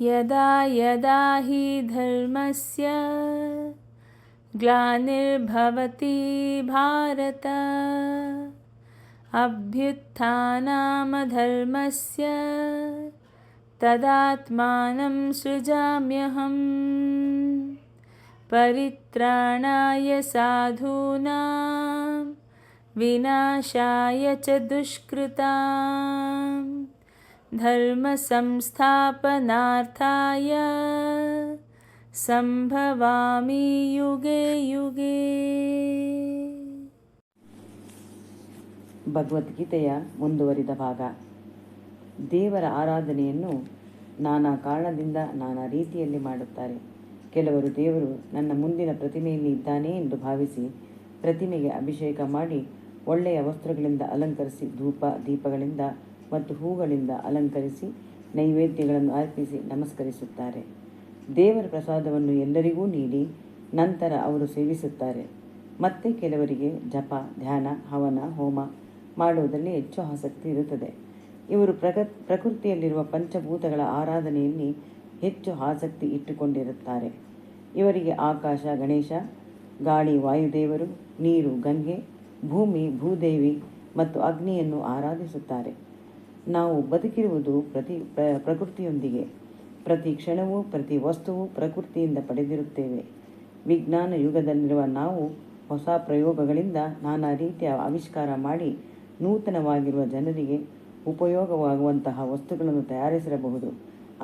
ಯದಾ ಯದಾ ಹಿ ಧರ್ಮಸ್ಯ ಗ್ಲಾನಿರ್ಭವತಿ ಭಾರತ ಅಭ್ಯುತ್ಥಾನಮಧರ್ಮಸ್ಯ ತದಾತ್ಮಾನಂ ಸೃಜಾಮ್ಯಹಂ ಪರಿತ್ರಾಣಾಯ ಸಾಧೂನಾಂ ವಿನಾಶಾಯ ಚ ದುಷ್ಕೃತಾಂ ಧರ್ಮ ಸಂಸ್ಥಾಪನಾರ್ಥಾಯ ಸಂಭವಾಮಿ ಯುಗೆ ಯುಗೆ. ಭಗವದ್ಗೀತೆಯ ಮುಂದುವರಿದ ಭಾಗ. ದೇವರ ಆರಾಧನೆಯನ್ನು ನಾನಾ ಕಾರಣದಿಂದ ನಾನಾ ರೀತಿಯಲ್ಲಿ ಮಾಡುತ್ತಾರೆ. ಕೆಲವರು ದೇವರು ನನ್ನ ಮುಂದಿನ ಪ್ರತಿಮೆಯಲ್ಲಿ ಇದ್ದಾನೆ ಎಂದು ಭಾವಿಸಿ ಪ್ರತಿಮೆಗೆ ಅಭಿಷೇಕ ಮಾಡಿ ಒಳ್ಳೆಯ ವಸ್ತ್ರಗಳಿಂದ ಅಲಂಕರಿಸಿ ಧೂಪ ದೀಪಗಳಿಂದ ಮತ್ತು ಹೂಗಳಿಂದ ಅಲಂಕರಿಸಿ ನೈವೇದ್ಯಗಳನ್ನು ಅರ್ಪಿಸಿ ನಮಸ್ಕರಿಸುತ್ತಾರೆ. ದೇವರ ಪ್ರಸಾದವನ್ನು ಎಲ್ಲರಿಗೂ ನೀಡಿ ನಂತರ ಅವರು ಸೇವಿಸುತ್ತಾರೆ. ಮತ್ತೆ ಕೆಲವರಿಗೆ ಜಪ, ಧ್ಯಾನ, ಹವನ, ಹೋಮ ಮಾಡುವುದರಲ್ಲಿ ಹೆಚ್ಚು ಆಸಕ್ತಿ ಇರುತ್ತದೆ. ಇವರು ಪ್ರಕೃತಿಯಲ್ಲಿರುವ ಪಂಚಭೂತಗಳ ಆರಾಧನೆಯಲ್ಲಿ ಹೆಚ್ಚು ಆಸಕ್ತಿ ಇಟ್ಟುಕೊಂಡಿರುತ್ತಾರೆ. ಇವರಿಗೆ ಆಕಾಶ ಗಣೇಶ, ಗಾಳಿ ವಾಯುದೇವರು, ನೀರು ಗಂಗೆ, ಭೂಮಿ ಭೂದೇವಿ ಮತ್ತು ಅಗ್ನಿಯನ್ನು ಆರಾಧಿಸುತ್ತಾರೆ. ನಾವು ಬದುಕಿರುವುದು ಪ್ರಕೃತಿಯೊಂದಿಗೆ. ಪ್ರತಿ ಕ್ಷಣವೂ ಪ್ರತಿ ವಸ್ತುವು ಪ್ರಕೃತಿಯಿಂದ ಪಡೆದಿರುತ್ತೇವೆ. ವಿಜ್ಞಾನ ಯುಗದಲ್ಲಿರುವ ನಾವು ಹೊಸ ಪ್ರಯೋಗಗಳಿಂದ ನಾನಾ ರೀತಿಯ ಆವಿಷ್ಕಾರ ಮಾಡಿ ನೂತನವಾಗಿರುವ ಜನರಿಗೆ ಉಪಯೋಗವಾಗುವಂತಹ ವಸ್ತುಗಳನ್ನು ತಯಾರಿಸಿರಬಹುದು.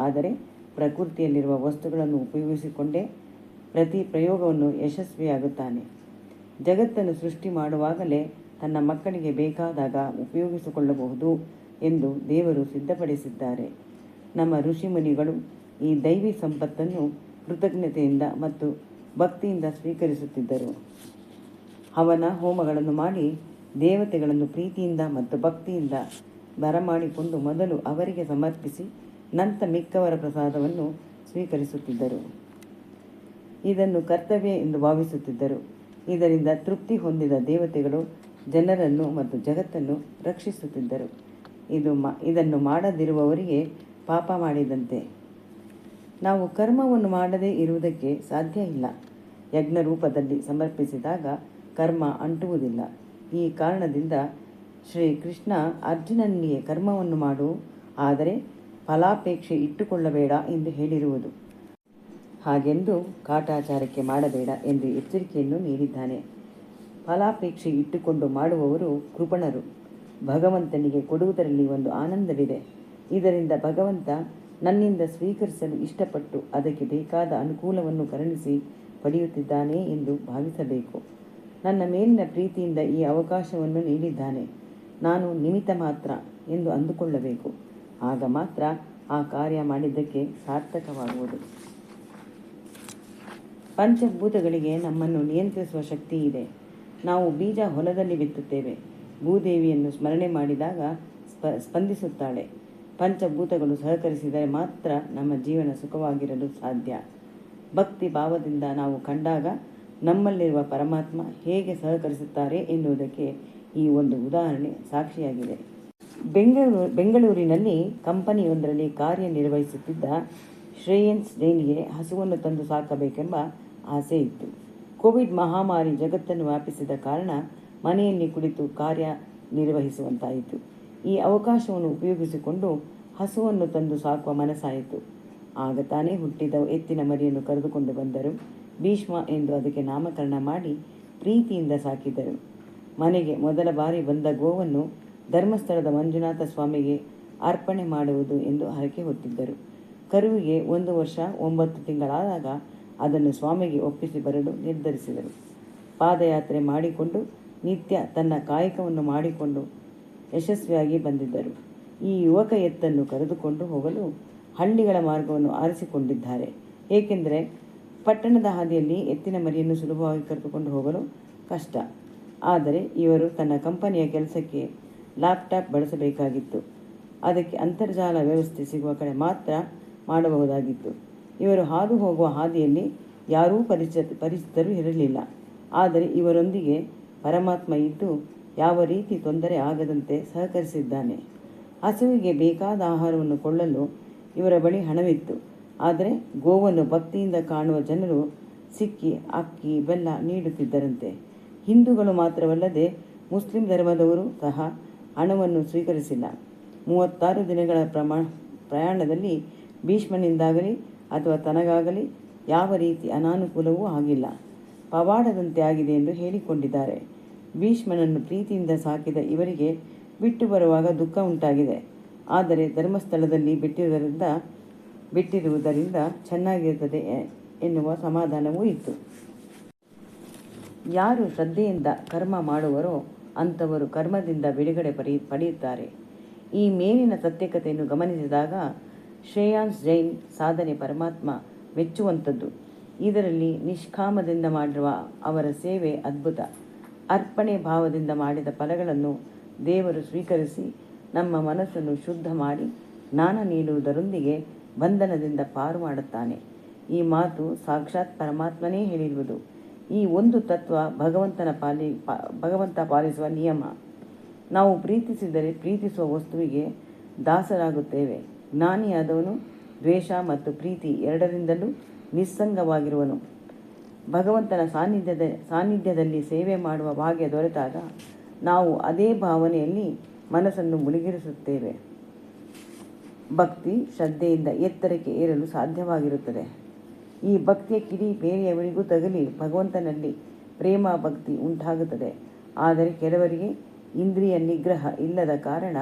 ಆದರೆ ಪ್ರಕೃತಿಯಲ್ಲಿರುವ ವಸ್ತುಗಳನ್ನು ಉಪಯೋಗಿಸಿಕೊಂಡೇ ಪ್ರತಿ ಪ್ರಯೋಗವನ್ನು ಯಶಸ್ವಿಯಾಗುತ್ತಾನೆ. ಜಗತ್ತನ್ನು ಸೃಷ್ಟಿ ಮಾಡುವಾಗಲೇ ತನ್ನ ಮಕ್ಕಳಿಗೆ ಬೇಕಾದಾಗ ಉಪಯೋಗಿಸಿಕೊಳ್ಳಬಹುದು ಎಂದು ದೇವರು ಸಿದ್ಧಪಡಿಸಿದ್ದಾರೆ. ನಮ್ಮ ಋಷಿಮುನಿಗಳು ಈ ದೈವಿ ಸಂಪತ್ತನ್ನು ಕೃತಜ್ಞತೆಯಿಂದ ಮತ್ತು ಭಕ್ತಿಯಿಂದ ಸ್ವೀಕರಿಸುತ್ತಿದ್ದರು. ಹವನ ಹೋಮಗಳನ್ನು ಮಾಡಿ ದೇವತೆಗಳನ್ನು ಪ್ರೀತಿಯಿಂದ ಮತ್ತು ಭಕ್ತಿಯಿಂದ ಬರಮಾಡಿಕೊಂಡು ಮೊದಲು ಅವರಿಗೆ ಸಮರ್ಪಿಸಿ ನಂತರ ಮಿಕ್ಕವರ ಪ್ರಸಾದವನ್ನು ಸ್ವೀಕರಿಸುತ್ತಿದ್ದರು. ಇದನ್ನು ಕರ್ತವ್ಯ ಎಂದು ಭಾವಿಸುತ್ತಿದ್ದರು. ಇದರಿಂದ ತೃಪ್ತಿ ಹೊಂದಿದ ದೇವತೆಗಳು ಜನರನ್ನು ಮತ್ತು ಜಗತ್ತನ್ನು ರಕ್ಷಿಸುತ್ತಿದ್ದರು. ಇದನ್ನು ಮಾಡದಿರುವವರಿಗೆ ಪಾಪ ಮಾಡಿದಂತೆ. ನಾವು ಕರ್ಮವನ್ನು ಮಾಡದೇ ಇರುವುದಕ್ಕೆ ಸಾಧ್ಯ ಇಲ್ಲ. ಯಜ್ಞ ರೂಪದಲ್ಲಿ ಸಮರ್ಪಿಸಿದಾಗ ಕರ್ಮ ಅಂಟುವುದಿಲ್ಲ. ಈ ಕಾರಣದಿಂದ ಶ್ರೀಕೃಷ್ಣ ಅರ್ಜುನನಿಗೆ ಕರ್ಮವನ್ನು ಮಾಡು, ಆದರೆ ಫಲಾಪೇಕ್ಷೆ ಇಟ್ಟುಕೊಳ್ಳಬೇಡ ಎಂದು ಹೇಳಿರುವುದು. ಹಾಗೆಂದು ಕಾಟಾಚಾರಕ್ಕೆ ಮಾಡಬೇಡ ಎಂದು ಎಚ್ಚರಿಕೆಯನ್ನು ನೀಡಿದ್ದಾನೆ. ಫಲಾಪೇಕ್ಷೆ ಇಟ್ಟುಕೊಂಡು ಮಾಡುವವರು ಕೃಪಣರು. ಭಗವಂತನಿಗೆ ಕೊಡುವುದರಲ್ಲಿ ಒಂದು ಆನಂದವಿದೆ. ಇದರಿಂದ ಭಗವಂತ ನನ್ನಿಂದ ಸ್ವೀಕರಿಸಲು ಇಷ್ಟಪಟ್ಟು ಅದಕ್ಕೆ ಬೇಕಾದ ಅನುಕೂಲವನ್ನು ಕರುಣಿಸಿ ಪಡೆಯುತ್ತಿದ್ದಾನೆ ಎಂದು ಭಾವಿಸಬೇಕು. ನನ್ನ ಮೇಲಿನ ಪ್ರೀತಿಯಿಂದ ಈ ಅವಕಾಶವನ್ನು ನೀಡಿದ್ದಾನೆ, ನಾನು ನಿಮಿತ್ತ ಮಾತ್ರ ಎಂದು ಅಂದುಕೊಳ್ಳಬೇಕು. ಆಗ ಮಾತ್ರ ಆ ಕಾರ್ಯ ಮಾಡಿದ್ದಕ್ಕೆ ಸಾರ್ಥಕವಾಗುವುದು. ಪಂಚಭೂತಗಳಿಗೆ ನಮ್ಮನ್ನು ನಿಯಂತ್ರಿಸುವ ಶಕ್ತಿ ಇದೆ. ನಾವು ಬೀಜ ಹೊಲದಲ್ಲಿ ಬಿತ್ತುತ್ತೇವೆ. ಭೂದೇವಿಯನ್ನು ಸ್ಮರಣೆ ಮಾಡಿದಾಗ ಸ್ಪಂದಿಸುತ್ತಾಳೆ. ಪಂಚಭೂತಗಳು ಸಹಕರಿಸಿದರೆ ಮಾತ್ರ ನಮ್ಮ ಜೀವನ ಸುಖವಾಗಿರಲು ಸಾಧ್ಯ. ಭಕ್ತಿ ಭಾವದಿಂದ ನಾವು ಕಂಡಾಗ ನಮ್ಮಲ್ಲಿರುವ ಪರಮಾತ್ಮ ಹೇಗೆ ಸಹಕರಿಸುತ್ತಾರೆ ಎನ್ನುವುದಕ್ಕೆ ಈ ಒಂದು ಉದಾಹರಣೆ ಸಾಕ್ಷಿಯಾಗಿದೆ. ಬೆಂಗಳೂರಿನಲ್ಲಿ ಕಂಪನಿಯೊಂದರಲ್ಲಿ ಕಾರ್ಯನಿರ್ವಹಿಸುತ್ತಿದ್ದ ಶ್ರೇಯನ್ಸ್ ಜೈನ್ಗೆ ಹಸುವನ್ನು ತಂದು ಸಾಕಬೇಕೆಂಬ ಆಸೆ ಇತ್ತು. ಕೋವಿಡ್ ಮಹಾಮಾರಿ ಜಗತ್ತನ್ನು ವ್ಯಾಪಿಸಿದ ಕಾರಣ ಮನೆಯಲ್ಲಿ ಕುಳಿತು ಕಾರ್ಯನಿರ್ವಹಿಸುವಂತಾಯಿತು. ಈ ಅವಕಾಶವನ್ನು ಉಪಯೋಗಿಸಿಕೊಂಡು ಹಸುವನ್ನು ತಂದು ಸಾಕುವ ಮನಸ್ಸಾಯಿತು. ಆಗ ತಾನೇ ಹುಟ್ಟಿದ ಎತ್ತಿನ ಮರಿಯನ್ನು ಕರೆದುಕೊಂಡು ಬಂದರು. ಭೀಷ್ಮ ಎಂದು ಅದಕ್ಕೆ ನಾಮಕರಣ ಮಾಡಿ ಪ್ರೀತಿಯಿಂದ ಸಾಕಿದರು. ಮನೆಗೆ ಮೊದಲ ಬಾರಿ ಬಂದ ಗೋವನ್ನು ಧರ್ಮಸ್ಥಳದ ಮಂಜುನಾಥ ಸ್ವಾಮಿಗೆ ಅರ್ಪಣೆ ಮಾಡುವುದು ಎಂದು ಹರಕೆ ಹೊತ್ತಿದ್ದರು. ಕರುವಿಗೆ 1 ವರ್ಷ 9 ತಿಂಗಳಾದಾಗ ಅದನ್ನು ಸ್ವಾಮಿಗೆ ಒಪ್ಪಿಸಿ ಬರಲು ನಿರ್ಧರಿಸಿದರು. ಪಾದಯಾತ್ರೆ ಮಾಡಿಕೊಂಡು ನಿತ್ಯ ತನ್ನ ಕಾಯಕವನ್ನು ಮಾಡಿಕೊಂಡು ಯಶಸ್ವಿಯಾಗಿ ಬಂದಿದ್ದರು. ಈ ಯುವಕ ಎತ್ತನ್ನು ಕರೆದುಕೊಂಡು ಹೋಗಲು ಹಳ್ಳಿಗಳ ಮಾರ್ಗವನ್ನು ಆರಿಸಿಕೊಂಡಿದ್ದಾರೆ. ಏಕೆಂದರೆ ಪಟ್ಟಣದ ಹಾದಿಯಲ್ಲಿ ಎತ್ತಿನ ಮರಿಯನ್ನು ಸುಲಭವಾಗಿ ಕರೆದುಕೊಂಡು ಹೋಗಲು ಕಷ್ಟ. ಆದರೆ ಇವರು ತನ್ನ ಕಂಪನಿಯ ಕೆಲಸಕ್ಕೆ ಲ್ಯಾಪ್ಟಾಪ್ ಬಳಸಬೇಕಾಗಿತ್ತು. ಅದಕ್ಕೆ ಅಂತರ್ಜಾಲ ವ್ಯವಸ್ಥೆ ಸಿಗುವ ಕಡೆ ಮಾತ್ರ ಮಾಡಬಹುದಾಗಿತ್ತು. ಇವರು ಹಾದು ಹೋಗುವ ಹಾದಿಯಲ್ಲಿ ಯಾರೂ ಪರಿಚಿತರು ಇರಲಿಲ್ಲ. ಆದರೆ ಇವರೊಂದಿಗೆ ಪರಮಾತ್ಮ ಇದ್ದು ಯಾವ ರೀತಿ ತೊಂದರೆ ಆಗದಂತೆ ಸಹಕರಿಸಿದ್ದಾನೆ. ಹಸುವಿಗೆ ಬೇಕಾದ ಆಹಾರವನ್ನು ಕೊಳ್ಳಲು ಇವರ ಬಳಿ ಹಣವಿತ್ತು. ಆದರೆ ಗೋವನ್ನು ಭಕ್ತಿಯಿಂದ ಕಾಣುವ ಜನರು ಸಿಕ್ಕಿ ಅಕ್ಕಿ ಬೆಲ್ಲ ನೀಡುತ್ತಿದ್ದರಂತೆ. ಹಿಂದೂಗಳು ಮಾತ್ರವಲ್ಲದೆ ಮುಸ್ಲಿಂ ಧರ್ಮದವರು ಸಹ ಹಣವನ್ನು ಸ್ವೀಕರಿಸಿಲ್ಲ. 36 ದಿನಗಳ ಪ್ರಯಾಣದಲ್ಲಿ ಭೀಷ್ಮನಿಂದಾಗಲಿ ಅಥವಾ ತನಗಾಗಲಿ ಯಾವ ರೀತಿ ಅನಾನುಕೂಲವೂ ಆಗಿಲ್ಲ. ಪವಾಡದಂತೆ ಆಗಿದೆ ಎಂದು ಹೇಳಿಕೊಂಡಿದ್ದಾರೆ. ಭೀಷ್ಮನನ್ನು ಪ್ರೀತಿಯಿಂದ ಸಾಕಿದ ಇವರಿಗೆ ಬಿಟ್ಟು ಬರುವಾಗ ದುಃಖ ಉಂಟಾಗಿದೆ. ಆದರೆ ಧರ್ಮಸ್ಥಳದಲ್ಲಿ ಬಿಟ್ಟಿರುವುದರಿಂದ ಚೆನ್ನಾಗಿರುತ್ತದೆ ಎನ್ನುವ ಸಮಾಧಾನವೂ ಇತ್ತು. ಯಾರು ಶ್ರದ್ಧೆಯಿಂದ ಕರ್ಮ ಮಾಡುವರೋ ಅಂಥವರು ಕರ್ಮದಿಂದ ಬಿಡುಗಡೆ ಪಡೆಯುತ್ತಾರೆ. ಈ ಮೇಲಿನ ಸತ್ಯಕತೆಯನ್ನು ಗಮನಿಸಿದಾಗ ಶ್ರೇಯಾನ್ಸ್ ಜೈನ್ ಸಾಧನೆ ಪರಮಾತ್ಮ ಮೆಚ್ಚುವಂಥದ್ದು. ಇದರಲ್ಲಿ ನಿಷ್ಕಾಮದಿಂದ ಮಾಡಿರುವ ಅವರ ಸೇವೆ ಅದ್ಭುತ. ಅರ್ಪಣೆ ಭಾವದಿಂದ ಮಾಡಿದ ಫಲಗಳನ್ನು ದೇವರು ಸ್ವೀಕರಿಸಿ ನಮ್ಮ ಮನಸ್ಸನ್ನು ಶುದ್ಧ ಮಾಡಿ ಜ್ಞಾನ ನೀಡುವುದರೊಂದಿಗೆ ಬಂಧನದಿಂದ ಪಾರು ಮಾಡುತ್ತಾನೆ. ಈ ಮಾತು ಸಾಕ್ಷಾತ್ ಪರಮಾತ್ಮನೇ ಹೇಳಿರುವುದು. ಈ ಒಂದು ತತ್ವ ಭಗವಂತ ಪಾಲಿಸುವ ನಿಯಮ. ನಾವು ಪ್ರೀತಿಸಿದರೆ ಪ್ರೀತಿಸುವ ವಸ್ತುವಿಗೆ ದಾಸರಾಗುತ್ತೇವೆ. ಜ್ಞಾನಿಯಾದವನು ದ್ವೇಷ ಮತ್ತು ಪ್ರೀತಿ ಎರಡರಿಂದಲೂ ನಿಸ್ಸಂಗವಾಗಿರುವನು. ಭಗವಂತನ ಸಾನ್ನಿಧ್ಯದಲ್ಲಿ ಸೇವೆ ಮಾಡುವ ಭಾಗ್ಯ ದೊರೆತಾಗ ನಾವು ಅದೇ ಭಾವನೆಯಲ್ಲಿ ಮನಸ್ಸನ್ನು ಮುಳುಗಿರಿಸುತ್ತೇವೆ. ಭಕ್ತಿ ಶ್ರದ್ಧೆಯಿಂದ ಎತ್ತರಕ್ಕೆ ಏರಲು ಸಾಧ್ಯವಾಗಿರುತ್ತದೆ. ಈ ಭಕ್ತಿಯ ಕಿಡಿ ಬೇರೆಯವರಿಗೂ ತಗಲಿ ಭಗವಂತನಲ್ಲಿ ಪ್ರೇಮ ಭಕ್ತಿ ಉಂಟಾಗುತ್ತದೆ. ಆದರೆ ಕೆಲವರಿಗೆ ಇಂದ್ರಿಯ ನಿಗ್ರಹ ಇಲ್ಲದ ಕಾರಣ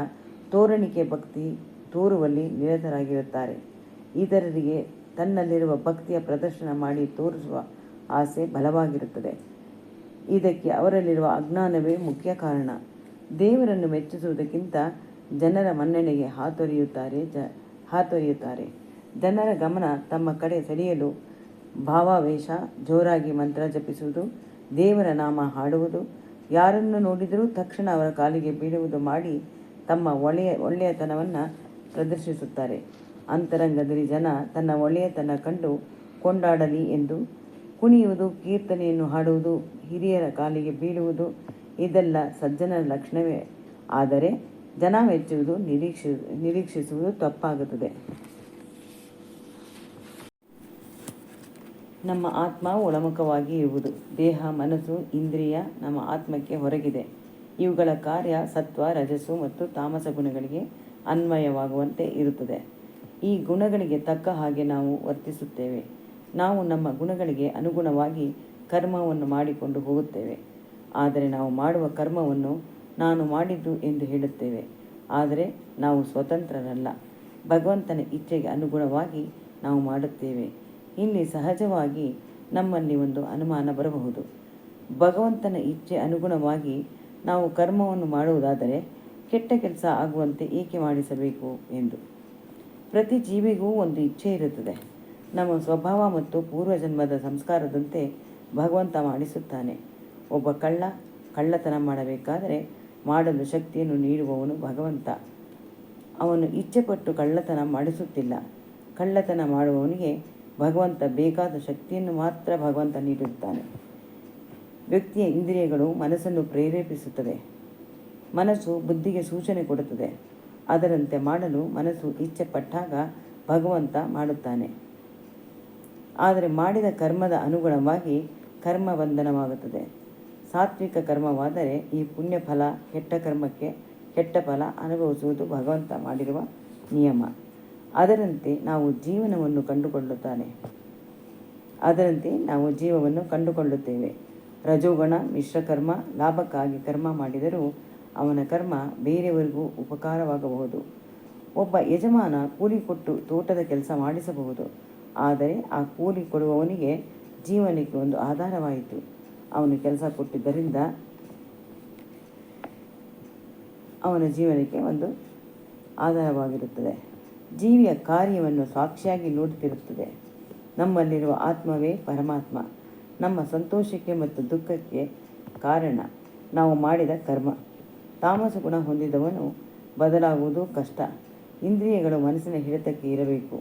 ತೋರಣಿಕೆ ಭಕ್ತಿ ತೋರುವಲ್ಲಿ ನಿರತರಾಗಿರುತ್ತಾರೆ. ಇತರರಿಗೆ ತನ್ನಲ್ಲಿರುವ ಭಕ್ತಿಯ ಪ್ರದರ್ಶನ ಮಾಡಿ ತೋರಿಸುವ ಆಸೆ ಬಲವಾಗಿರುತ್ತದೆ. ಇದಕ್ಕೆ ಅವರಲ್ಲಿರುವ ಅಜ್ಞಾನವೇ ಮುಖ್ಯ ಕಾರಣ. ದೇವರನ್ನು ಮೆಚ್ಚಿಸುವುದಕ್ಕಿಂತ ಜನರ ಮನ್ನಣೆಗೆ ಹಾತೊರೆಯುತ್ತಾರೆ. ಜನರ ಗಮನ ತಮ್ಮ ಕಡೆ ಸೆಳೆಯಲು ಭಾವಾವೇಶ, ಜೋರಾಗಿ ಮಂತ್ರ ಜಪಿಸುವುದು, ದೇವರ ನಾಮ ಹಾಡುವುದು, ಯಾರನ್ನು ನೋಡಿದರೂ ತಕ್ಷಣ ಅವರ ಕಾಲಿಗೆ ಬೀಳುವುದು ಮಾಡಿ ತಮ್ಮ ಒಳ್ಳೆಯತನವನ್ನು ಪ್ರದರ್ಶಿಸುತ್ತಾರೆ. ಅಂತರಂಗದಲ್ಲಿ ಜನ ತನ್ನ ಒಳ್ಳೆಯತನ ಕಂಡು ಕೊಂಡಾಡಲಿ ಎಂದು ಕುಣಿಯುವುದು, ಕೀರ್ತನೆಯನ್ನು ಹಾಡುವುದು, ಹಿರಿಯರ ಕಾಲಿಗೆ ಬೀಳುವುದು ಇದೆಲ್ಲ ಸಜ್ಜನರ ಲಕ್ಷಣವೇ. ಆದರೆ ಜನ ಮೆಚ್ಚುವುದು ನಿರೀಕ್ಷಿಸುವುದು ತಪ್ಪಾಗುತ್ತದೆ. ನಮ್ಮ ಆತ್ಮ ಒಳಮುಖವಾಗಿ ಇರುವುದು. ದೇಹ, ಮನಸ್ಸು, ಇಂದ್ರಿಯ ನಮ್ಮ ಆತ್ಮಕ್ಕೆ ಹೊರಗಿದೆ. ಇವುಗಳ ಕಾರ್ಯ ಸತ್ವ, ರಜಸ್ಸು ಮತ್ತು ತಾಮಸ ಗುಣಗಳಿಗೆ ಅನ್ವಯವಾಗುವಂತೆ ಇರುತ್ತದೆ. ಈ ಗುಣಗಳಿಗೆ ತಕ್ಕ ಹಾಗೆ ನಾವು ವರ್ತಿಸುತ್ತೇವೆ. ನಾವು ನಮ್ಮ ಗುಣಗಳಿಗೆ ಅನುಗುಣವಾಗಿ ಕರ್ಮವನ್ನು ಮಾಡಿಕೊಂಡು ಹೋಗುತ್ತೇವೆ. ಆದರೆ ನಾವು ಮಾಡುವ ಕರ್ಮವನ್ನು ನಾನು ಮಾಡಿದ್ದು ಎಂದು ಹೇಳುತ್ತೇವೆ. ಆದರೆ ನಾವು ಸ್ವತಂತ್ರರಲ್ಲ. ಭಗವಂತನ ಇಚ್ಛೆಗೆ ಅನುಗುಣವಾಗಿ ನಾವು ಮಾಡುತ್ತೇವೆ. ಇಲ್ಲಿ ಸಹಜವಾಗಿ ನಮ್ಮಲ್ಲಿ ಒಂದು ಅನುಮಾನ ಬರಬಹುದು. ಭಗವಂತನ ಇಚ್ಛೆ ಅನುಗುಣವಾಗಿ ನಾವು ಕರ್ಮವನ್ನು ಮಾಡುವುದಾದರೆ ಕೆಟ್ಟ ಕೆಲಸ ಆಗುವಂತೆ ಏಕೆ ಮಾಡಿಸಬೇಕು ಎಂದು. ಪ್ರತಿ ಜೀವಿಗೂ ಒಂದು ಇಚ್ಛೆ ಇರುತ್ತದೆ. ನಮ್ಮ ಸ್ವಭಾವ ಮತ್ತು ಪೂರ್ವಜನ್ಮದ ಸಂಸ್ಕಾರದಂತೆ ಭಗವಂತ ಮಾಡಿಸುತ್ತಾನೆ. ಒಬ್ಬ ಕಳ್ಳತನ ಮಾಡಬೇಕಾದರೆ ಮಾಡಲು ಶಕ್ತಿಯನ್ನು ನೀಡುವವನು ಭಗವಂತ. ಅವನು ಇಚ್ಛೆಪಟ್ಟು ಕಳ್ಳತನ ಮಾಡಿಸುತ್ತಿಲ್ಲ. ಕಳ್ಳತನ ಮಾಡುವವನಿಗೆ ಭಗವಂತ ಬೇಕಾದ ಶಕ್ತಿಯನ್ನು ಮಾತ್ರ ಭಗವಂತ ನೀಡುತ್ತಾನೆ. ವ್ಯಕ್ತಿಯ ಇಂದ್ರಿಯಗಳು ಮನಸ್ಸನ್ನು ಪ್ರೇರೇಪಿಸುತ್ತದೆ. ಮನಸ್ಸು ಬುದ್ಧಿಗೆ ಸೂಚನೆ ಕೊಡುತ್ತದೆ. ಅದರಂತೆ ಮಾಡಲು ಮನಸ್ಸು ಇಚ್ಛೆ ಪಟ್ಟಾಗ ಭಗವಂತ ಮಾಡುತ್ತಾನೆ. ಆದರೆ ಮಾಡಿದ ಕರ್ಮದ ಅನುಗುಣವಾಗಿ ಕರ್ಮ ಬಂಧನವಾಗುತ್ತದೆ. ಸಾತ್ವಿಕ ಕರ್ಮವಾದರೆ ಈ ಪುಣ್ಯ ಫಲ, ಕೆಟ್ಟ ಕರ್ಮಕ್ಕೆ ಕೆಟ್ಟ ಫಲ ಅನುಭವಿಸುವುದು ಭಗವಂತ ಮಾಡಿರುವ ನಿಯಮ. ಅದರಂತೆ ನಾವು ಜೀವವನ್ನು ಕಂಡುಕೊಳ್ಳುತ್ತೇವೆ. ರಜೋಗುಣ ಮಿಶ್ರಕರ್ಮ ಲಾಭಕ್ಕಾಗಿ ಕರ್ಮ ಮಾಡಿದರೂ ಅವನ ಕರ್ಮ ಬೇರೆಯವರಿಗೂ ಉಪಕಾರವಾಗಬಹುದು. ಒಬ್ಬ ಯಜಮಾನ ಕೂಲಿ ಕೊಟ್ಟು ತೋಟದ ಕೆಲಸ ಮಾಡಿಸಬಹುದು. ಆದರೆ ಆ ಕೂಲಿ ಕೊಡುವವನಿಗೆ ಜೀವನಕ್ಕೆ ಒಂದು ಆಧಾರವಾಯಿತು. ಅವನು ಕೆಲಸ ಕೊಟ್ಟಿದ್ದರಿಂದ ಅವನ ಜೀವನಕ್ಕೆ ಒಂದು ಆಧಾರವಾಗಿರುತ್ತದೆ. ಜೀವಿಯ ಕಾರ್ಯವನ್ನು ಸಾಕ್ಷಿಯಾಗಿ ನೋಡುತ್ತಿರುತ್ತದೆ. ನಮ್ಮಲ್ಲಿರುವ ಆತ್ಮವೇ ಪರಮಾತ್ಮ. ನಮ್ಮ ಸಂತೋಷಕ್ಕೆ ಮತ್ತು ದುಃಖಕ್ಕೆ ಕಾರಣ ನಾವು ಮಾಡಿದ ಕರ್ಮ. ತಾಮಸ ಗುಣ ಹೊಂದಿದವನು ಬದಲಾಗುವುದು ಕಷ್ಟ. ಇಂದ್ರಿಯಗಳು ಮನಸ್ಸಿನ ಹಿಡಿತಕ್ಕೆ ಇರಬೇಕು.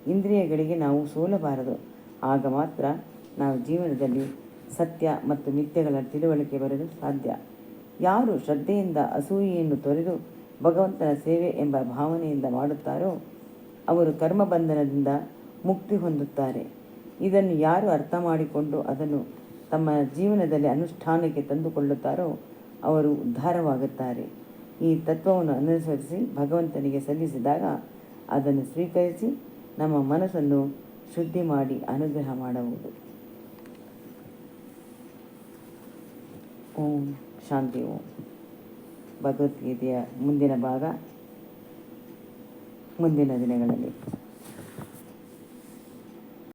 ಇಂದ್ರಿಯಗಳಿಗೆ ನಾವು ಸೋಲಬಾರದು. ಆಗ ಮಾತ್ರ ನಾವು ಜೀವನದಲ್ಲಿ ಸತ್ಯ ಮತ್ತು ಮಿಥ್ಯೆಗಳ ತಿಳುವಳಿಕೆ ಬರಲು ಸಾಧ್ಯ. ಯಾರು ಶ್ರದ್ಧೆಯಿಂದ ಅಸೂಯೆಯನ್ನು ತೊರೆದು ಭಗವಂತನ ಸೇವೆ ಎಂಬ ಭಾವನೆಯಿಂದ ಮಾಡುತ್ತಾರೋ ಅವರು ಕರ್ಮಬಂಧನದಿಂದ ಮುಕ್ತಿ ಹೊಂದುತ್ತಾರೆ. ಇದನ್ನು ಯಾರು ಅರ್ಥ ಮಾಡಿಕೊಂಡು ಅದನ್ನು ತಮ್ಮ ಜೀವನದಲ್ಲಿ ಅನುಷ್ಠಾನಕ್ಕೆ ತಂದುಕೊಳ್ಳುತ್ತಾರೋ ಅವರು ಉದ್ಧಾರವಾಗುತ್ತಾರೆ. ಈ ತತ್ವವನ್ನು ಅನುಸರಿಸಿ ಭಗವಂತನಿಗೆ ಸಲ್ಲಿಸಿದಾಗ ಅದನ್ನು ಸ್ವೀಕರಿಸಿ ನಮ್ಮ ಮನಸ್ಸನ್ನು ಶುದ್ಧಿ ಮಾಡಿ ಅನುಗ್ರಹ ಮಾಡುವುದು. ಓಂ ಶಾಂತಿ. ಓಂ. ಭಗವದ್ಗೀತೆಯ ಮುಂದಿನ ಭಾಗ ಮುಂದಿನ ದಿನಗಳಲ್ಲಿ.